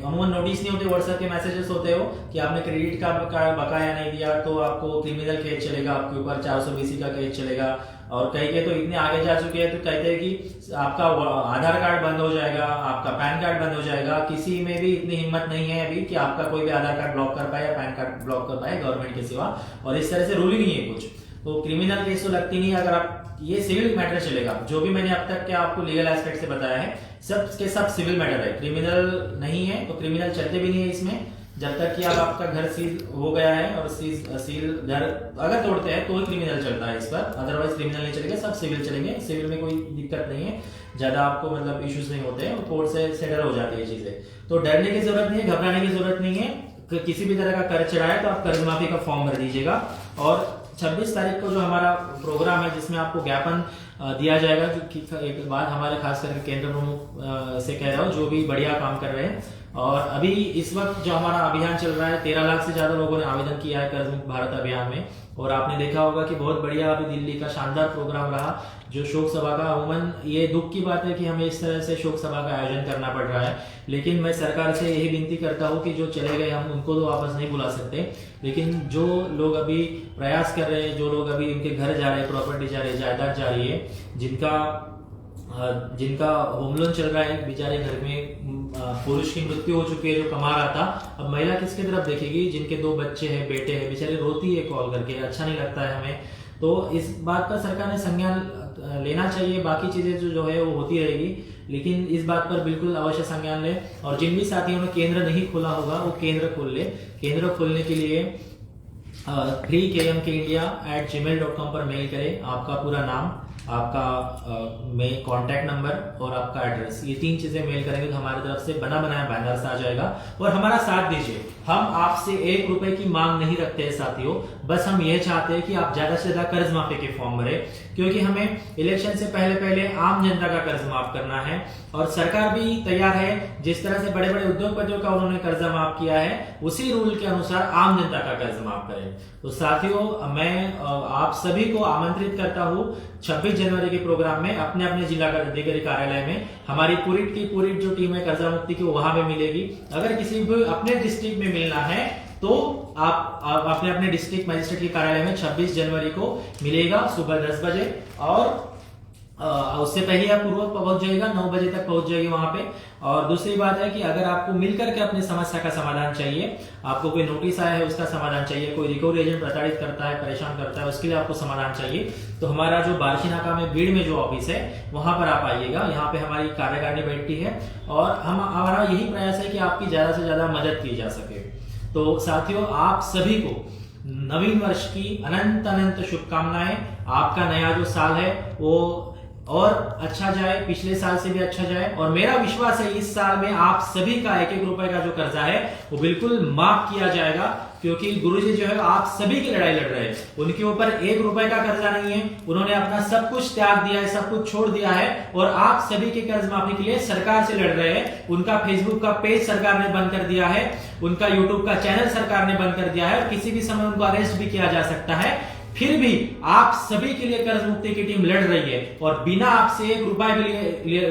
Speaker 1: अमूमन नोटिस नहीं होते, व्हाट्सएप के मैसेजेस होते हो कि आपने क्रेडिट का बकाया नहीं दिया तो आपको क्रिमिनल केस चलेगा, आपके ऊपर 420 का केस चलेगा। और कई के तो इतने आगे जा चुके हैं तो कहते हैं कि आपका आधार कार्ड बंद हो जाएगा, आपका पैन कार्ड बंद हो जाएगा। किसी में भी इतनी हिम्मत नहीं है अभी कि आपका कोई भी आधार कार्ड ब्लॉक कर पाए या पैन कार्ड ब्लॉक कर पाए गवर्नमेंट के सिवा, और इस तरह से रूल ही नहीं है कुछ। तो क्रिमिनल केस तो लगती नहीं है। अगर आप ये सिविल मैटर चलेगा, जो भी मैंने अब तक के आपको लीगल एस्पेक्ट से बताया है सब के सब सिविल मैटर है, क्रिमिनल नहीं है। तो क्रिमिनल चलते भी नहीं है इसमें, जब तक कि आप आपका घर सील हो गया है और सील घर अगर तोड़ते हैं तो ही क्रिमिनल चलता है इस पर, अदरवाइज क्रिमिनल नहीं चलेगा, सब सिविल चलेंगे। सिविल में कोई दिक्कत नहीं है, ज्यादा आपको मतलब इश्यूज नहीं होते हैं, और कोर्ट से सेटल हो जाती है चीजें। तो डरने की जरूरत नहीं है, घबराने की जरूरत नहीं है। किसी भी तरह का कर्ज चढ़ा है तो आप कर्ज माफी का फॉर्म भर दीजिएगा। और 26 तारीख को जो हमारा प्रोग्राम है जिसमें आपको ज्ञापन दिया जाएगा, जो एक बात हमारे खास करके केंद्र प्रमुख से कह रहा हूँ जो भी बढ़िया काम कर रहे हैं। और अभी इस वक्त जो हमारा अभियान चल रहा है 13 लाख से ज्यादा लोगों ने आवेदन किया है कर्ज मुक्त भारत अभियान में, और आपने देखा होगा कि बहुत बढ़िया अभी दिल्ली का शानदार प्रोग्राम रहा जो शोक सभा का। अमूमन ये दुख की बात है कि हमें इस तरह से शोक सभा का आयोजन करना पड़ रहा है, लेकिन मैं सरकार से यही विनती करता हूँ कि जो चले गए हम उनको तो वापस नहीं बुला सकते, लेकिन जो लोग अभी प्रयास कर रहे हैं, जो लोग अभी उनके घर जा रहे हैं, प्रॉपर्टी जा रही है, जायदाद जा रही है, जिनका होम लोन चल रहा है, बेचारे घर में पुरुष की मृत्यु हो चुकी है जो कमा रहा था, अब महिला किसके तरफ देखेगी, जिनके 2 बच्चे हैं, बेटे हैं, बेचारे रोती है कॉल करके, अच्छा नहीं लगता है हमें। तो इस बात का सरकार ने संज्ञान लेना चाहिए। बाकी चीजें जो है वो होती रहेगी, लेकिन इस बात पर बिल्कुल अवश्य संज्ञान ले। और जिन भी साथियों ने केंद्र नहीं खोला होगा वो केंद्र खोल ले। केंद्र खोलने के लिए freekmkindia@gmail.com पर मेल करें। आपका पूरा नाम, आपका में कॉन्टैक्ट नंबर और आपका एड्रेस, ये 3 चीजें मेल करेंगे तो हमारी तरफ से बना बनाया बैनर्स आ जाएगा। और हमारा साथ दीजिए। हम आपसे 1 रुपए की मांग नहीं रखते हैं साथियों, बस हम यह चाहते हैं कि आप ज्यादा से ज्यादा कर्ज माफी के फॉर्म भरे, क्योंकि हमें इलेक्शन से पहले आम जनता का कर्ज माफ करना है। और सरकार भी तैयार है, जिस तरह से बड़े बड़े उद्योगपतियों का उन्होंने कर्जा माफ किया है, उसी रूल के अनुसार आम जनता का कर्ज माफ करें। तो साथियों, मैं आप सभी को आमंत्रित करता हूं 26 जनवरी के प्रोग्राम में अपने अपने जिला अधिकारी कार्यालय में। हमारी पूरी जो टीम है कर्जा मुक्ति की, वहां पे मिलेगी। अगर किसी भी अपने डिस्ट्रिक्ट में मिलना है तो आप अपने अपने डिस्ट्रिक्ट मजिस्ट्रेट के कार्यालय में 26 जनवरी को मिलेगा सुबह 10 बजे। और उससे पहले आप पूर्व पहुंच जाएगा, 9 बजे तक पहुंच जाएगी वहां पे। और दूसरी बात है कि अगर आपको मिलकर के अपनी समस्या का समाधान चाहिए, आपको कोई नोटिस आया है उसका समाधान चाहिए, कोई रिकवरी एजेंट प्रताड़ित करता है, परेशान करता है, उसके लिए आपको समाधान चाहिए, तो हमारा जो बार्शीनाका में भीड़ में जो ऑफिस है वहां पर आप आइएगा। यहाँ पे हमारी कार्यकारिणी बैठती है और हमारा यही प्रयास है कि आपकी ज्यादा से ज्यादा मदद की जा सके। तो साथियों, आप सभी को नवीन वर्ष की अनंत अनंत शुभकामनाएं। आपका नया जो साल है वो और अच्छा जाए, पिछले साल से भी अच्छा जाए। और मेरा विश्वास है इस साल में आप सभी का 1-1 रुपए का जो कर्जा है वो बिल्कुल माफ किया जाएगा, क्योंकि गुरुजी जो है आप सभी की लड़ाई लड़ रहे हैं। उनके ऊपर 1 रुपए का कर्जा नहीं है, उन्होंने अपना सब कुछ त्याग दिया है, सब कुछ छोड़ दिया है, और आप सभी के कर्ज माफी के लिए सरकार से लड़ रहे हैं। उनका फेसबुक का पेज सरकार ने बंद कर दिया है, उनका यूट्यूब का चैनल सरकार ने बंद कर दिया है, और किसी भी समय उनको अरेस्ट भी किया जा सकता है। फिर भी आप सभी के लिए कर्ज मुक्ति की टीम लड़ रही है, और बिना आपसे 1 रुपए भी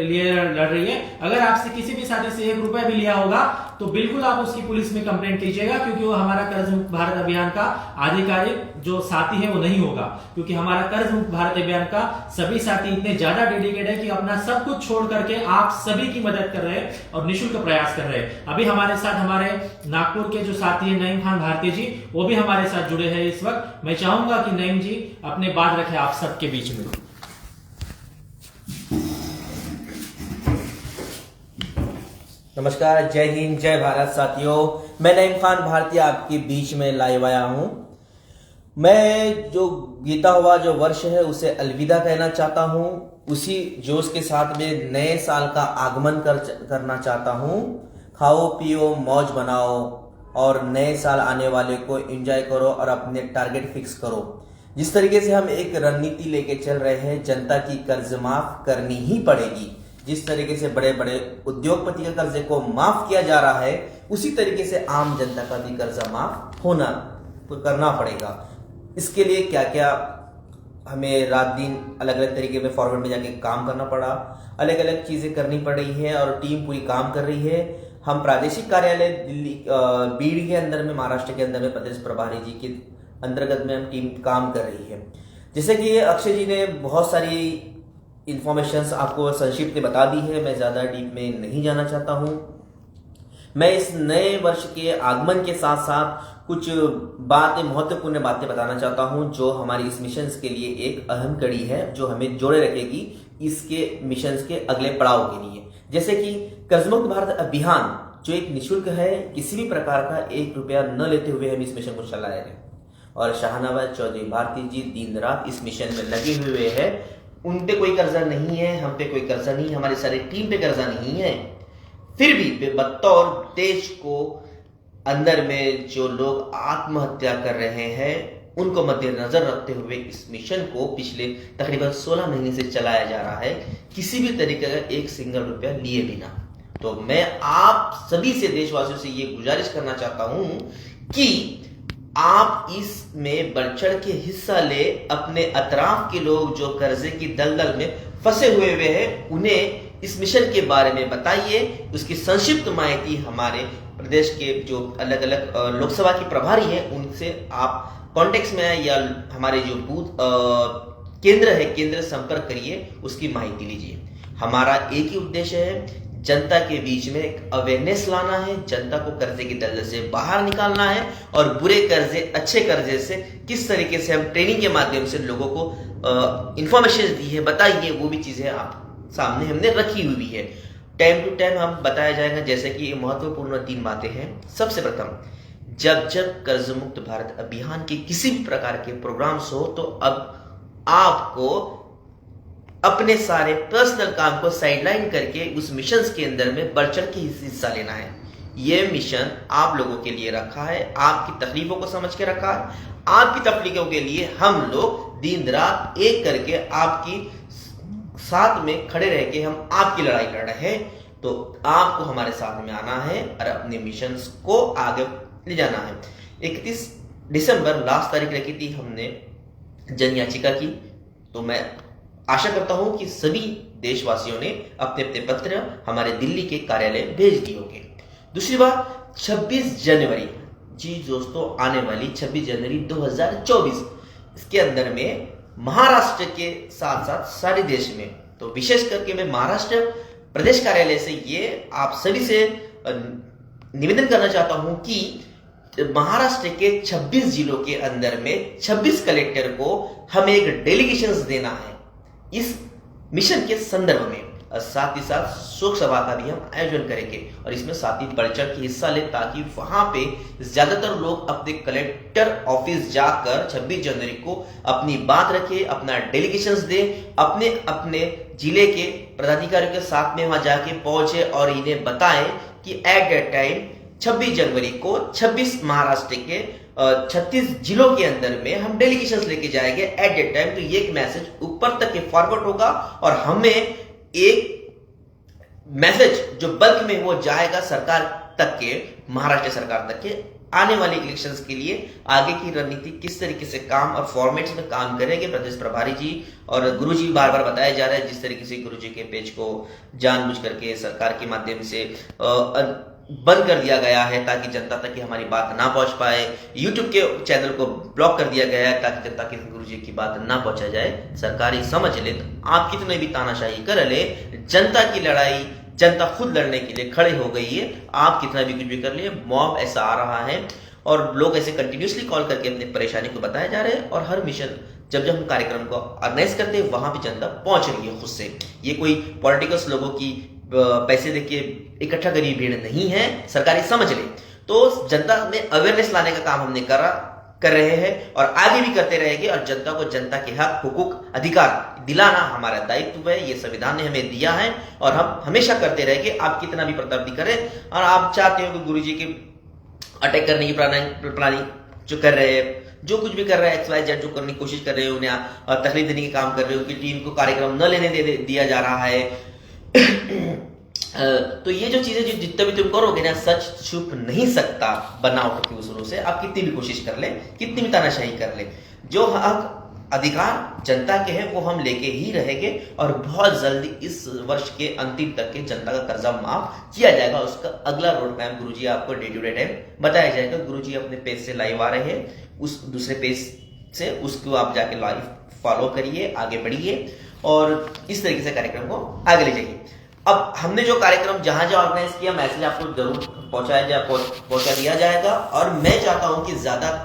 Speaker 1: लिए लड़ रही है। अगर आपसे किसी भी साथी से 1 रुपए भी लिया होगा तो बिल्कुल आप उसकी पुलिस में कंप्लेंट कीजिएगा, क्योंकि वो हमारा कर्ज मुक्त भारत अभियान का आधिकारिक जो साथी है वो नहीं होगा। क्योंकि हमारा कर्ज मुक्त भारत अभियान का सभी साथी इतने ज्यादा डेडिकेटेड है कि अपना सब कुछ छोड़ करके आप सभी की मदद कर रहे हैं और निःशुल्क प्रयास कर रहे हैं। अभी हमारे साथ हमारे नागपुर के जो साथी है नईम खान भारती जी, वो भी हमारे साथ जुड़े हैं इस वक्त। मैं चाहूंगा कि नईम जी अपने बात रखें आप सबके बीच में।
Speaker 2: नमस्कार, जय हिंद, जय भारत साथियों। मैं नईम खान भारती आपके बीच में लाइव आया हूं। मैं जो बीता हुआ जो वर्ष है उसे अलविदा कहना चाहता हूं, उसी जोश के साथ में नए साल का आगमन करना चाहता हूं। खाओ पियो मौज बनाओ और नए साल आने वाले को एंजॉय करो और अपने टारगेट फिक्स करो। जिस तरीके से हम एक रणनीति लेके चल रहे हैं, जनता की कर्ज माफ करनी ही पड़ेगी। जिस तरीके से बड़े बड़े उद्योगपति के कर्जे को माफ किया जा रहा है, उसी तरीके से आम जनता का भी कर्जा माफ करना पड़ेगा। इसके लिए क्या क्या हमें रात दिन अलग अलग तरीके में फॉरवर्ड में जाके काम करना पड़ा, अलग अलग चीजें करनी पड़ रही है और टीम पूरी काम कर रही है। हम प्रादेशिक कार्यालय दिल्ली बीड़ के अंदर में, महाराष्ट्र के अंदर में प्रदेश प्रभारी जी के अंतर्गत में हम टीम काम कर रही है। जैसे कि अक्षय जी ने बहुत सारी इंफॉर्मेशंस आपको संक्षिप्त में बता दी है, मैं ज्यादा डीप में नहीं जाना चाहता हूं। मैं इस नए वर्ष के आगमन के साथ साथ कुछ बातें, महत्वपूर्ण बातें बताना चाहता हूं, जो हमारी इस मिशन के लिए एक अहम कड़ी है, जो हमें जोड़े रखेगी इसके मिशन के अगले पड़ाव के लिए। जैसे कि कर्जमुक्त भारत अभियान जो एक निःशुल्क है, किसी भी प्रकार का 1 रुपया न लेते हुए हम इस मिशन को चला रहे हैं। और शाहनवाज चौधरी भारती जी दिन रात इस मिशन में लगे हुए हैं। उन पे कोई कर्जा नहीं है, हम पे कोई कर्जा नहीं है, हमारी सारी टीम पे कर्जा नहीं है। फिर भी बतौर देश को अंदर में जो लोग आत्महत्या कर रहे हैं, उनको मद्देनजर रखते हुए इस मिशन को पिछले तकरीबन 16 महीने से चलाया जा रहा है, किसी भी तरीके का 1 सिंगल रुपया लिए बिना। तो मैं आप सभी से, देशवासियों से ये गुजारिश करना चाहता हूं कि आप इसमें बढ़ चढ़ के हिस्सा ले। अपने अतराफ के लोग जो कर्जे की दलदल में फंसे हुए हैं, उन्हें इस मिशन के बारे में बताइए। उसकी संक्षिप्त माहिती हमारे प्रदेश के जो अलग अलग लोकसभा की प्रभारी हैं उनसे आप कॉन्टेक्ट में आए, या हमारे जो बूथ केंद्र है, केंद्र संपर्क करिए, उसकी माहिती लीजिए। हमारा एक ही उद्देश्य है, जनता के बीच में एक अवेयरनेस लाना है, जनता को कर्जे की दलदल से बाहर निकालना है और बुरे कर्जे अच्छे कर्जे से किस तरीके से हम ट्रेनिंग के माध्यम से लोगों को इंफॉर्मेशन दी है, बताई है, वो भी चीजें आप सामने हमने रखी हुई है। टाइम टू टाइम हम बताया जाएगा। जैसे कि महत्वपूर्ण 3 बातें हैं। सबसे प्रथम, जब कर्ज मुक्त भारत अभियान के किसी भी प्रकार के प्रोग्राम्स हो तो अब आपको अपने सारे पर्सनल काम को साइडलाइन करके उस मिशन के अंदर में बढ़ चढ़ के हिस्सा लेना है। यह मिशन आप लोगों के लिए रखा है, आपकी तकलीफों को समझ के रखा है। आपकी तकलीफों के लिए हम लोग दिन रात एक करके आपकी साथ में खड़े रह के हम आपकी लड़ाई लड़ रहे हैं। तो आपको हमारे साथ में आना है और अपने मिशन को आगे ले जाना है। 31 दिसंबर लास्ट तारीख रखी थी हमने जन याचिका की। तो मैं आशा करता हूं कि सभी देशवासियों ने अपने अपने पत्र हमारे दिल्ली के कार्यालय भेज दिए होंगे। दूसरी बात, 26 जनवरी, जी दोस्तों, आने वाली 26 जनवरी 2024, इसके अंदर में महाराष्ट्र के साथ साथ सारे देश में, तो विशेष करके मैं महाराष्ट्र प्रदेश कार्यालय से ये आप सभी से निवेदन करना चाहता हूं कि महाराष्ट्र के 26 जिलों के अंदर में 26 कलेक्टर को हमें एक डेलीगेशन देना है इस मिशन के संदर्भ में। और साथ ही साथ शोक सभा का भी हम आयोजन करेंगे और इसमें साथ ही बढ़ चढ़ के हिस्सा ले, ताकि वहां पे ज्यादातर लोग अपने कलेक्टर ऑफिस जाकर 26 जनवरी को अपनी बात रखे, अपना डेलीगेशंस दे, अपने अपने जिले के पदाधिकारियों के साथ में वहां जाके पहुंचे और इन्हें बताएं कि एट दैट टाइम 26 जनवरी को 26 महाराष्ट्र के 36 जिलों के अंदर में हम डेलीगेशंस लेके जाएंगे एट दैट टाइम। तो ये एक मैसेज ऊपर तक के फॉरवर्ड होगा और हमें एक मैसेज जो बल्क में वो जाएगा सरकार तक के, महाराष्ट्र सरकार तक के, आने वाले इलेक्शंस के लिए आगे की रणनीति किस तरीके से काम और फॉर्मेट्स में काम करेंगे। प्रदेश प्रभारी जी और गुरु जी बार बार बताया जा रहा है जिस तरीके से गुरु जी के पेज को जानबूझ करके सरकार के माध्यम से बंद कर दिया गया है ताकि जनता तक की हमारी बात ना पहुंच पाए। YouTube के चैनल को ब्लॉक कर दिया गया है ताकि जनता की गुरु जी की बात ना पहुंचा जाए। सरकारी समझ ले, तो आप कितने भी तानाशाही कर ले, जनता की लड़ाई जनता खुद लड़ने के लिए खड़े हो गई है। आप कितना भी कुछ भी कर लिए, मॉब ऐसा आ रहा है और लोग ऐसे कंटिन्यूसली कॉल करके अपनी परेशानी को बताया जा रहे हैं। और हर मिशन जब हम कार्यक्रम को ऑर्गेनाइज करते हैं वहां भी जनता पहुंच रही है खुद से। ये कोई पॉलिटिकल्स लोगों की पैसे देके इकट्ठा करी भीड़ नहीं है, सरकारी समझ ले। तो जनता में अवेयरनेस लाने का काम हमने कर रहे हैं और आगे भी करते रहेंगे। और जनता को जनता के हक, हुकूक, अधिकार दिलाना हमारा दायित्व है। ये संविधान ने हमें दिया है और हम हमेशा करते रहेंगे। आप कितना भी प्रताप करें और आप चाहते हो कि गुरु जी के अटैक करने की प्लानिंग जो कर रहे हैं, जो कुछ भी कर रहे हैं, XYZ जो करने की कोशिश कर रहे हैं, उन्हें तकलीफ देने के काम कर रहे हैं, उनकी टीम को कार्यक्रम न लेने दिया जा रहा है। तो ये जो चीजें जो जितना भी तुम करोगे ना, सच छुप नहीं सकता बनावट के उसूलों से। आप कितनी भी कोशिश कर ले, कितनी भी तानाशाही कर ले, जो हक अधिकार जनता के हैं वो हम लेके ही रहेंगे। और बहुत जल्दी इस वर्ष के अंतिम तक के जनता का कर्जा माफ किया जाएगा। उसका अगला रोड मैप गुरुजी आपको डे टू डे टाइम बताया जाएगा। गुरुजी अपने पेज से लाइव आ रहे हैं, उस दूसरे पेज से उसको आप जाके लाइव फॉलो करिए, आगे बढ़िए और इस तरीके से कार्यक्रम को आगे ले जाइए। अब हमने जो कार्यक्रम जहां जहां ऑर्गेनाइज किया, मैसेज आपको जरूर पहुंचा दिया जाएगा। और मैं चाहता हूं कि ज्यादा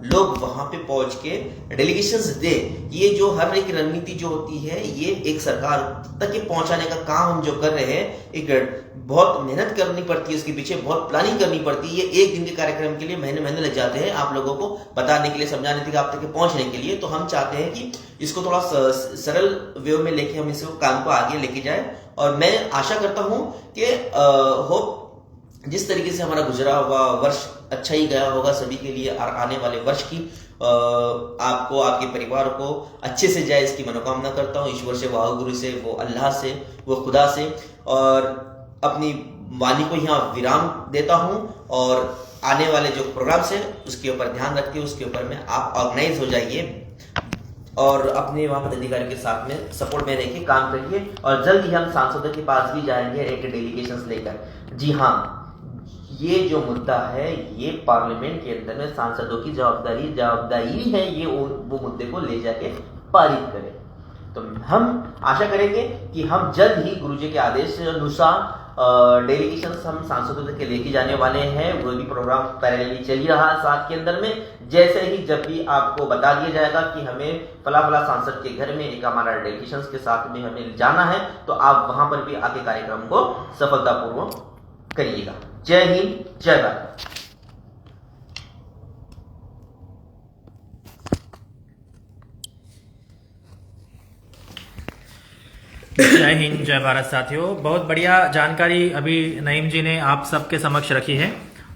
Speaker 2: लोग वहां पे पहुंच के डेलीगेशंस दे। ये जो हर एक रणनीति जो होती है, ये एक सरकार तक के पहुंचाने का काम हम जो कर रहे हैं, एक बहुत मेहनत करनी पड़ती है, इसके पीछे बहुत प्लानिंग करनी पड़ती है। एक दिन के कार्यक्रम के लिए महीने लग जाते हैं आप लोगों को बताने के लिए, समझाने के लिए, आप तक पहुंचने के लिए। तो हम चाहते हैं कि इसको थोड़ा सरल वे में लेके हम इसको काम को आगे लेके जाए। और मैं आशा करता हूं कि होप जिस तरीके से हमारा गुजरा हुआ वर्ष अच्छा ही गया होगा सभी के लिए, और आने वाले वर्ष की आपको, आपके परिवार को अच्छे से जाए, इसकी मनोकामना करता हूँ ईश्वर से, वाहिगुरु से, वो अल्लाह से, वो खुदा से। और अपनी वाणी को यहाँ विराम देता हूँ और आने वाले जो प्रोग्राम है उसके ऊपर ध्यान रखते, उसके ऊपर में आप ऑर्गेनाइज हो जाइए और अपने वहां पदाधिकारी के साथ में सपोर्ट में रह के काम करिए। और जल्द ही हम सांसदों के पास भी जाएंगे एक डेलीगेशंस लेकर। जी हाँ, ये जो मुद्दा है ये पार्लियामेंट के अंदर में सांसदों की जवाबदारी है, ये वो मुद्दे को ले जाके पारित करें। तो हम आशा करेंगे कि हम जल्द ही गुरुजी के आदेश अनुसार डेलीगेशन हम सांसदों तक लेके जाने वाले हैं। वो भी प्रोग्राम पैरेलली चल ही रहा है साथ के अंदर में। जैसे ही जब भी आपको बता दिया जाएगा कि हमें फला फला सांसद के घर में एक हमारा डेलीगेशन के साथ में हमें जाना है, तो आप वहां पर भी आके कार्यक्रम को सफलतापूर्वक करिएगा। जय हिंद, जय भारत।
Speaker 1: जय हिंद, जय भारत साथियों। बहुत बढ़िया जानकारी अभी नईम जी ने आप सबके समक्ष रखी है।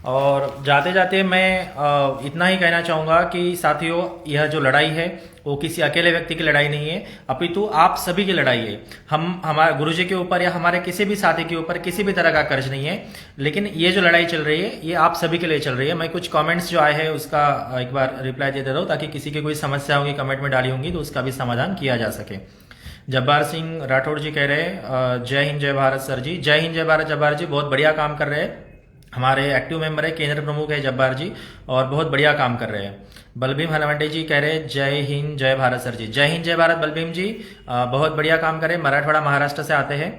Speaker 1: और जाते जाते मैं इतना ही कहना चाहूँगा कि साथियों, यह जो लड़ाई है वो किसी अकेले व्यक्ति की लड़ाई नहीं है, अपितु आप सभी की लड़ाई है। हम हमारे गुरुजी के ऊपर या हमारे किसी भी साथी के ऊपर किसी भी तरह का कर्ज नहीं है, लेकिन ये जो लड़ाई चल रही है ये आप सभी के लिए चल रही है। मैं कुछ कमेंट्स जो आए हैं उसका एक बार रिप्लाई दे देता हूँ, ताकि किसी की कोई समस्या होगी कमेंट में डाली होंगी तो उसका भी समाधान किया जा सके। जब्बार सिंह राठौड़ जी कह रहे हैं जय हिंद जय भारत सर जी। जय हिंद जय भारत जब्बार जी, बहुत बढ़िया काम कर रहे हैं। हमारे एक्टिव मेंबर है, केंद्र प्रमुख है जब्बार जी, और बहुत बढ़िया काम कर रहे हैं। बलभीम हलवंडे जी कह रहे हैं जय हिंद जय भारत सर जी। जय हिंद जय भारत बलभीम जी, बहुत बढ़िया काम कर रहे हैं। मराठवाड़ा महाराष्ट्र से आते हैं।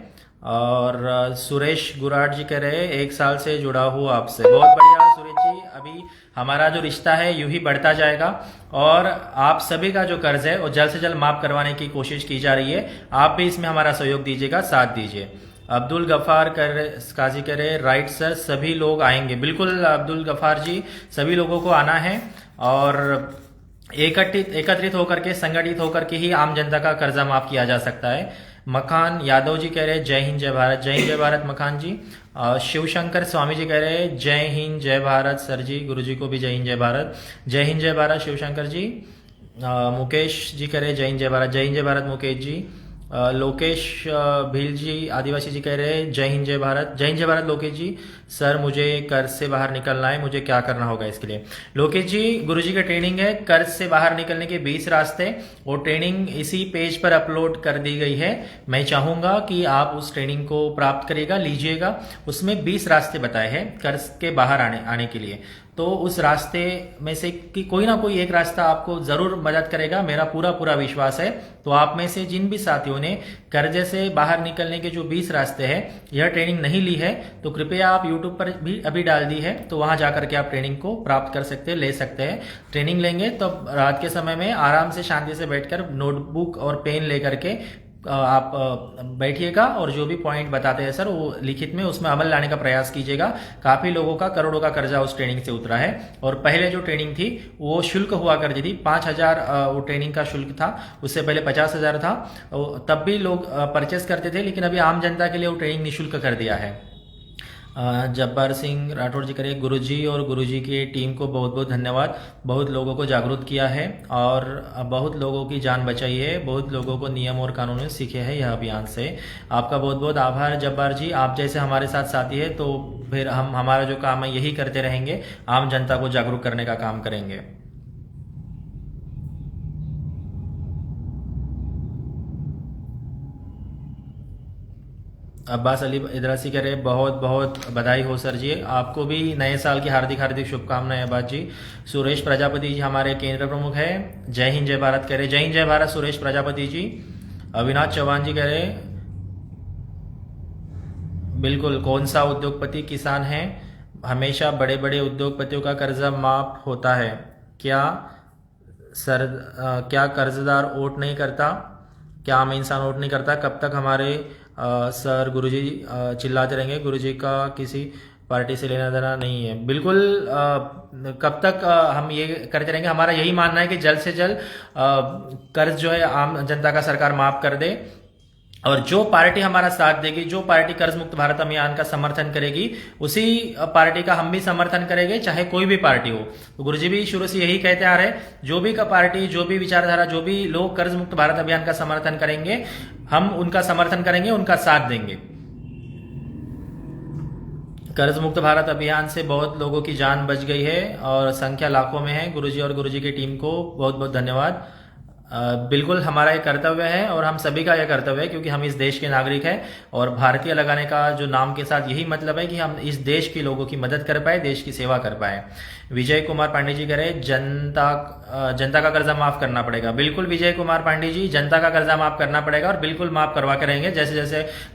Speaker 1: और सुरेश गुराट जी कह रहे हैं 1 साल से जुड़ा हूँ आपसे। बहुत बढ़िया सुरेश जी, अभी हमारा जो रिश्ता है यूं ही बढ़ता जाएगा और आप सभी का जो कर्ज है वो जल्द से जल्द माफ करवाने की कोशिश की जा रही है। आप भी इसमें हमारा सहयोग दीजिएगा, साथ दीजिए। अब्दुल गफ्फार काजी करे राइट सर, सभी लोग आएंगे। बिल्कुल अब्दुल गफ्फार जी, सभी लोगों को आना है और एकत्रित होकर के, संगठित होकर के ही आम जनता का कर्जा माफ किया जा सकता है। मखान यादव जी कह रहे हैं जय हिंद जय भारत। जय हिंद जय भारत मखान जी। शिवशंकर स्वामी जी कह रहे हैं जय हिंद जय भारत सर जी। गुरु जी को भी जय हिंद जय भारत। जय हिंद जय भारत शिवशंकर जी। मुकेश जी कह रहे हैं जय हिंद जय भारत। जय हिंद जय भारत मुकेश जी। लोकेश भील जी आदिवासी जी कह रहे हैं जय हिंद जय भारत। जय हिंद जय भारत लोकेश जी। सर मुझे कर्ज से बाहर निकलना है, मुझे क्या करना होगा इसके लिए? लोकेश जी, गुरुजी का ट्रेनिंग है कर्ज से बाहर निकलने के 20 रास्ते। वो ट्रेनिंग इसी पेज पर अपलोड कर दी गई है। मैं चाहूंगा कि आप उस ट्रेनिंग को प्राप्त करिएगा, लीजिएगा। उसमें 20 रास्ते बताए हैं कर्ज के बाहर आने के लिए। तो उस रास्ते में से कि कोई ना कोई एक रास्ता आपको जरूर मदद करेगा, मेरा पूरा विश्वास है। तो आप में से जिन भी साथियों ने कर्जे से बाहर निकलने के जो 20 रास्ते हैं, यह ट्रेनिंग नहीं ली है, तो कृपया आप YouTube पर भी अभी डाल दी है, तो वहां जाकर के आप ट्रेनिंग को प्राप्त कर सकते हैं, ले सकते हैं। ट्रेनिंग लेंगे तो रात के समय में आराम से शांति से बैठकर नोटबुक और पेन लेकर के आप बैठिएगा और जो भी पॉइंट बताते हैं सर वो लिखित में उसमें अमल लाने का प्रयास कीजिएगा। काफी लोगों का करोड़ों का कर्जा उस ट्रेनिंग से उतरा है। और पहले जो ट्रेनिंग थी वो शुल्क हुआ करती थी, 5,000 वो ट्रेनिंग का शुल्क था। उससे पहले 50,000 था, तब भी लोग परचेस करते थे, लेकिन अभी आम जनता के लिए वो ट्रेनिंग निःशुल्क कर दिया है। जब्बार सिंह राठौड़ जी करें गुरुजी और गुरुजी की टीम को बहुत बहुत धन्यवाद। बहुत लोगों को जागरूक किया है और बहुत लोगों की जान बचाई है, बहुत लोगों को नियम और कानून सीखे हैं यह अभियान से। आपका बहुत बहुत आभार जब्बार जी। आप जैसे हमारे साथ साथी है तो फिर हम हमारा जो काम है यही करते रहेंगे, आम जनता को जागरूक करने का काम करेंगे। अब्बास अली इदरासी कह रहे बहुत बहुत बधाई हो सर जी, आपको भी नए साल की हार्दिक हार्दिक शुभकामनाएं अब्बास जी। सुरेश प्रजापति जी हमारे केंद्र प्रमुख है, जय हिंद जय भारत कह रहे। जय हिंद जय भारत सुरेश प्रजापति जी। अविनाश चौहान जी कह रहे बिल्कुल, कौन सा उद्योगपति किसान है? हमेशा बड़े बड़े उद्योगपतियों का कर्जा माफ होता है क्या सर? क्या कर्जदार वोट नहीं करता? क्या आम इंसान वोट नहीं करता? कब तक हमारे सर गुरुजी चिल्लाते रहेंगे? गुरुजी का किसी पार्टी से लेना देना नहीं है। बिल्कुल, कब तक हम ये करते रहेंगे? हमारा यही मानना है कि जल्द से जल्द कर्ज जो है आम जनता का सरकार माफ कर दे। और जो पार्टी हमारा साथ देगी, जो पार्टी कर्ज मुक्त भारत अभियान का समर्थन करेगी, उसी पार्टी का हम भी समर्थन करेंगे, चाहे कोई भी पार्टी हो। तो गुरुजी भी शुरू से यही कहते आ रहे, जो भी का पार्टी, जो भी विचारधारा, जो भी लोग कर्ज मुक्त भारत अभियान का समर्थन करेंगे, हम उनका समर्थन करेंगे, उनका साथ देंगे। कर्ज मुक्त भारत अभियान से बहुत लोगों की जान बच गई है और संख्या लाखों में है। गुरुजी और गुरुजी की टीम को बहुत बहुत धन्यवाद। बिल्कुल हमारा ये कर्तव्य है और हम सभी का यह कर्तव्य है, क्योंकि हम इस देश के नागरिक हैं और भारतीय लगाने का जो नाम के साथ यही मतलब है कि हम इस देश के लोगों की मदद कर पाए, देश की सेवा कर पाए। विजय कुमार पांडे जी कह रहे जनता का कर्जा माफ करना पड़ेगा। बिल्कुल विजय कुमार पांडे जी, जनता का कर्जा माफ करना पड़ेगा और बिल्कुल माफ करवा के रहेंगे,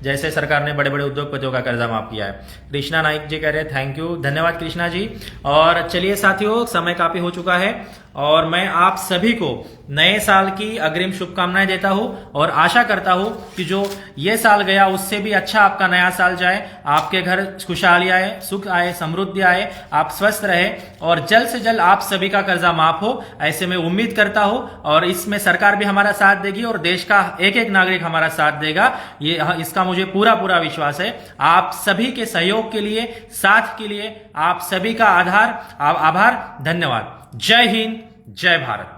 Speaker 1: जैसे सरकार ने बड़े बड़े उद्योगपतियों का कर्जा माफ किया है। कृष्णा नाइक जी कह रहे हैं थैंक यू, धन्यवाद कृष्णा जी। और चलिए साथियों, समय काफी हो चुका है और मैं आप सभी को नए साल की अग्रिम शुभकामनाएं देता हूं और आशा करता हूं कि जो ये साल गया उससे भी अच्छा आपका नया साल जाए, आपके घर खुशहाली आए, सुख आए, समृद्धि आए, आप स्वस्थ रहे और जल्द से जल्द आप सभी का कर्जा माफ हो, ऐसे मैं उम्मीद करता हूं। और इसमें सरकार भी हमारा साथ देगी और देश का एक एक नागरिक हमारा साथ देगा, इसका मुझे पूरा पूरा विश्वास है। आप सभी के सहयोग के लिए, साथ के लिए आप सभी का आभार। धन्यवाद। जय हिंद, जय भारत।